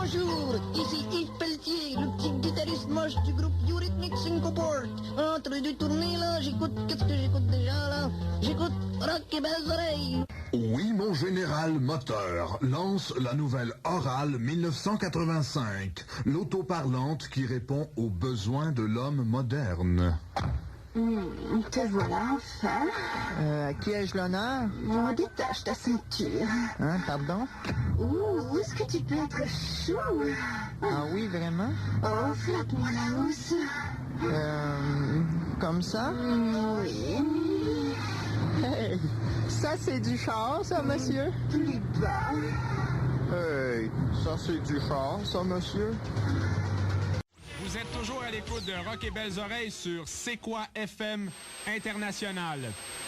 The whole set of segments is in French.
Bonjour, ici Yves Pelletier, le petit guitariste moche du groupe Eurythmics Syncoport. Entre deux tournées, là, qu'est-ce que j'écoute déjà, là? J'écoute Rock et Belles Oreilles. Oui, mon général moteur lance la nouvelle Oral 1985, l'auto-parlante qui répond aux besoins de l'homme moderne. Te voilà enfin. À qui ai-je l'honneur? Oh, détache ta ceinture. Hein, pardon? Ouh, est-ce que tu peux être chaud? Ah oui, vraiment? Oh, flatte-moi la housse. Comme ça? Oui. Hey, ça c'est du char, ça, monsieur? Plus bas. Hey, ça c'est du char, ça, monsieur? Vous êtes toujours à l'écoute de Rock et Belles Oreilles sur C'est quoi FM International.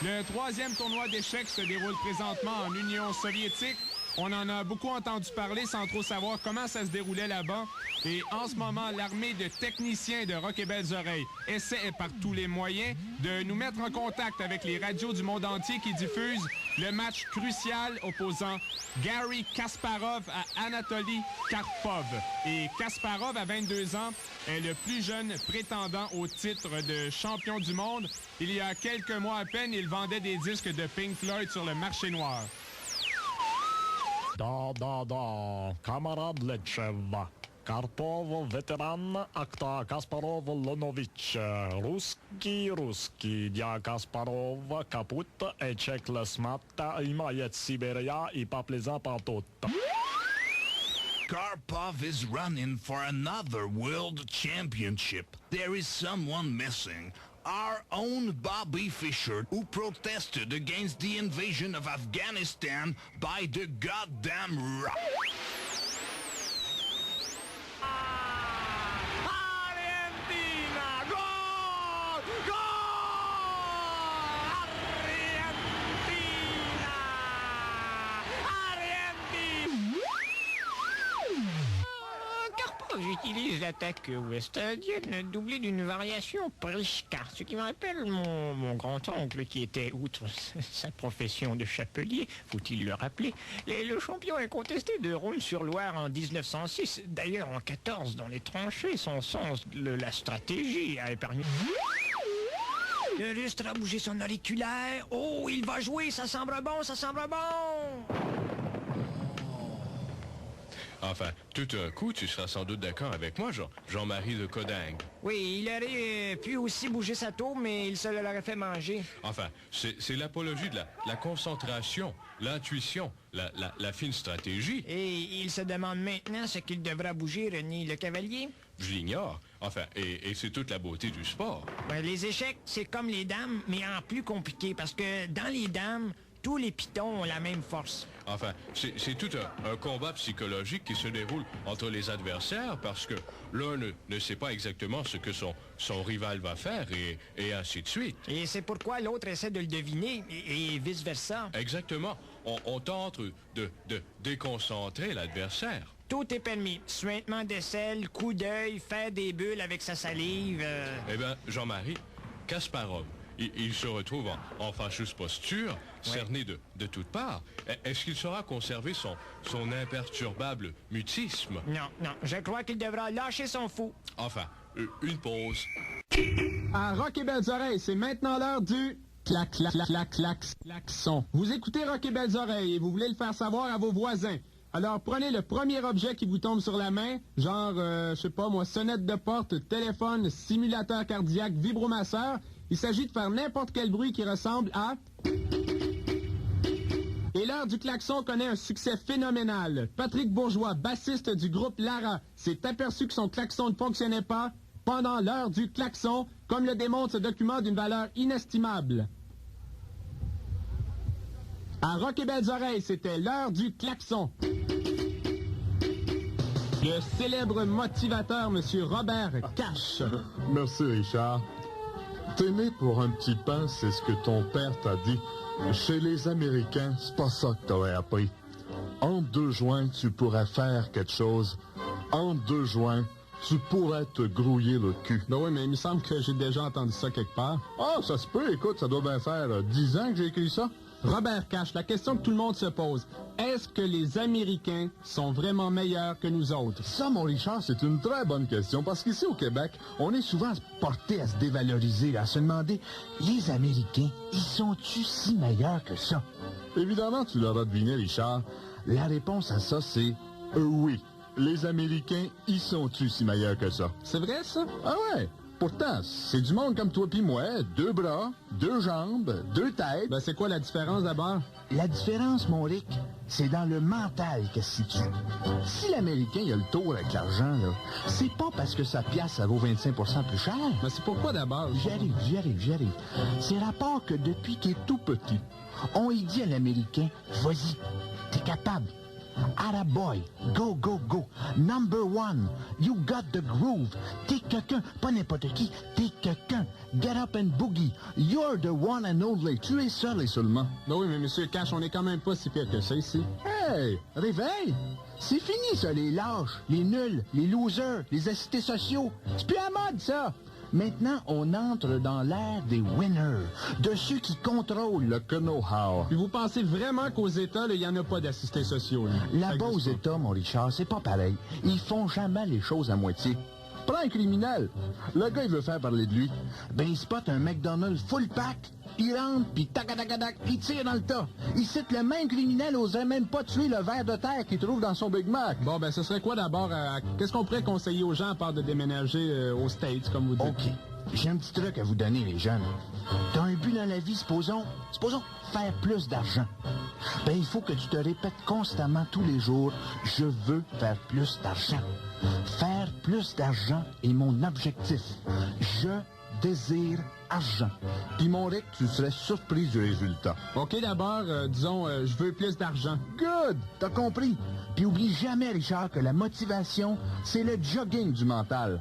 Le 3e tournoi d'échecs se déroule présentement en Union soviétique. On en a beaucoup entendu parler sans trop savoir comment ça se déroulait là-bas. Et en ce moment, l'armée de techniciens de Rock et Belles Oreilles essaie par tous les moyens de nous mettre en contact avec les radios du monde entier qui diffusent le match crucial opposant Gary Kasparov à Anatoly Karpov. Et Kasparov, à 22 ans, est le plus jeune prétendant au titre de champion du monde. Il y a quelques mois à peine, il vendait des disques de Pink Floyd sur le marché noir. Да, камарад Летчев. Карпов, ветеран, акта Каспаров, Лонович. Русский, дя Каспаров, капут, эчек лесмата, имает Сибирия и по плеза пантут. Karpov is running for another world championship. There is someone missing. Our own Bobby Fischer, who protested against the invasion of Afghanistan by the goddamn rock. Argentina! Gol! Gol! Argentina! Karpov utilise l'attaque ouest-indienne doublée d'une variation Prishka, ce qui me rappelle mon grand-oncle qui était, outre sa profession de chapelier, faut-il le rappeler, le champion incontesté de Rhône-sur-Loire en 1906. D'ailleurs, en 14, dans les tranchées, son sens de la stratégie a épargné... Le lustre a bougé son auriculaire. Oh, il va jouer, ça semble bon, ça semble bon! Enfin, tout un coup, tu seras sans doute d'accord avec moi, Jean-Marie de Codingue. Oui, il aurait pu aussi bouger sa tour, mais il se l'aurait fait manger. Enfin, c'est l'apologie de la concentration, l'intuition, la fine stratégie. Et il se demande maintenant ce qu'il devra bouger, René le Cavalier. Je l'ignore. Enfin, et c'est toute la beauté du sport. Ouais, les échecs, c'est comme les dames, mais en plus compliqué, parce que dans les dames, tous les pitons ont la même force. Enfin, c'est tout un combat psychologique qui se déroule entre les adversaires parce que l'un ne sait pas exactement ce que son rival va faire et ainsi de suite. Et c'est pourquoi l'autre essaie de le deviner et vice-versa. Exactement. On tente de déconcentrer l'adversaire. Tout est permis. Suintement d'aisselle, coup d'œil, faire des bulles avec sa salive. Eh bien, Jean-Marie, Kasparov, il se retrouve en fâcheuse posture, cerné de toutes parts. Est-ce qu'il saura conserver son imperturbable mutisme? Non, je crois qu'il devra lâcher son fou. Enfin, une pause. À Rock et Belles Oreilles, c'est maintenant l'heure du... klaxon. Vous écoutez Rock et Belles Oreilles et vous voulez le faire savoir à vos voisins. Alors, prenez le premier objet qui vous tombe sur la main, genre, je sais pas moi, sonnette de porte, téléphone, simulateur cardiaque, vibromasseur. Il s'agit de faire n'importe quel bruit qui ressemble à... Et l'heure du klaxon connaît un succès phénoménal. Patrick Bourgeois, bassiste du groupe Lara, s'est aperçu que son klaxon ne fonctionnait pas pendant l'heure du klaxon, comme le démontre ce document d'une valeur inestimable. À Rock et Belles Oreilles, c'était l'heure du klaxon. Le célèbre motivateur, M. Robert Cash. Merci, Richard. T'es né pour un petit pain, c'est ce que ton père t'a dit. Chez les Américains, c'est pas ça que t'aurais appris. Entre deux joints, tu pourrais faire quelque chose. Entre deux joints, tu pourrais te grouiller le cul. Ben oui, mais il me semble que j'ai déjà entendu ça quelque part. Ah, ça se peut, écoute, ça doit bien faire 10 ans que j'ai écrit ça. Robert Cash, la question que tout le monde se pose, est-ce que les Américains sont vraiment meilleurs que nous autres? Ça, mon Richard, c'est une très bonne question, parce qu'ici au Québec, on est souvent porté à se dévaloriser, à se demander, les Américains, ils sont-tu si meilleurs que ça? Évidemment, tu l'auras deviné, Richard. La réponse à ça, c'est oui. Les Américains, ils sont-tu si meilleurs que ça? C'est vrai, ça? Ah ouais! Pourtant, c'est du monde comme toi pis moi, 2 bras, 2 jambes, 2 têtes. Ben, c'est quoi la différence d'abord? La différence, mon Rick, c'est dans le mental qu'elle se situe. Si l'Américain il a le tour avec l'argent, là, c'est pas parce que sa pièce, ça vaut 25% plus cher. Mais c'est pourquoi d'abord? J'y arrive. C'est rapport que depuis qu'il est tout petit, on y dit à l'Américain, vas-y, t'es capable. Attaboy, go, go, go. Number one, you got the groove. T'es quelqu'un, pas n'importe qui, t'es quelqu'un. Get up and boogie. You're the one and only. Tu es seul et seulement. Ben oui, mais monsieur Cash, on est quand même pas si pire que ça ici. Hey, réveille. C'est fini ça, les lâches, les nuls, les losers, les assistés sociaux. C'est plus à mode ça. Maintenant, on entre dans l'ère des winners, de ceux qui contrôlent le know-how. Puis vous pensez vraiment qu'aux États, il n'y en a pas d'assistés sociaux? Là-bas aux États, mon Richard, c'est pas pareil. Ils font jamais les choses à moitié. Prends un criminel. Le gars, il veut faire parler de lui. Ben, il spot un McDonald's full pack. Il rentre, puis tac, il tire dans le tas. Il cite le même criminel, oserait même pas tuer le ver de terre qu'il trouve dans son Big Mac. Bon, ben, ce serait quoi d'abord? Qu'est-ce qu'on pourrait conseiller aux gens à part de déménager aux States, comme vous dites? OK. J'ai un petit truc à vous donner, les jeunes. T'as un but dans la vie, supposons faire plus d'argent. Ben, il faut que tu te répètes constamment tous les jours, je veux faire plus d'argent. Faire plus d'argent est mon objectif. Je désire argent. Puis mon Rick, tu serais surpris du résultat. OK, d'abord, disons, je veux plus d'argent. Good! T'as compris. Puis oublie jamais, Richard, que la motivation, c'est le jogging du mental.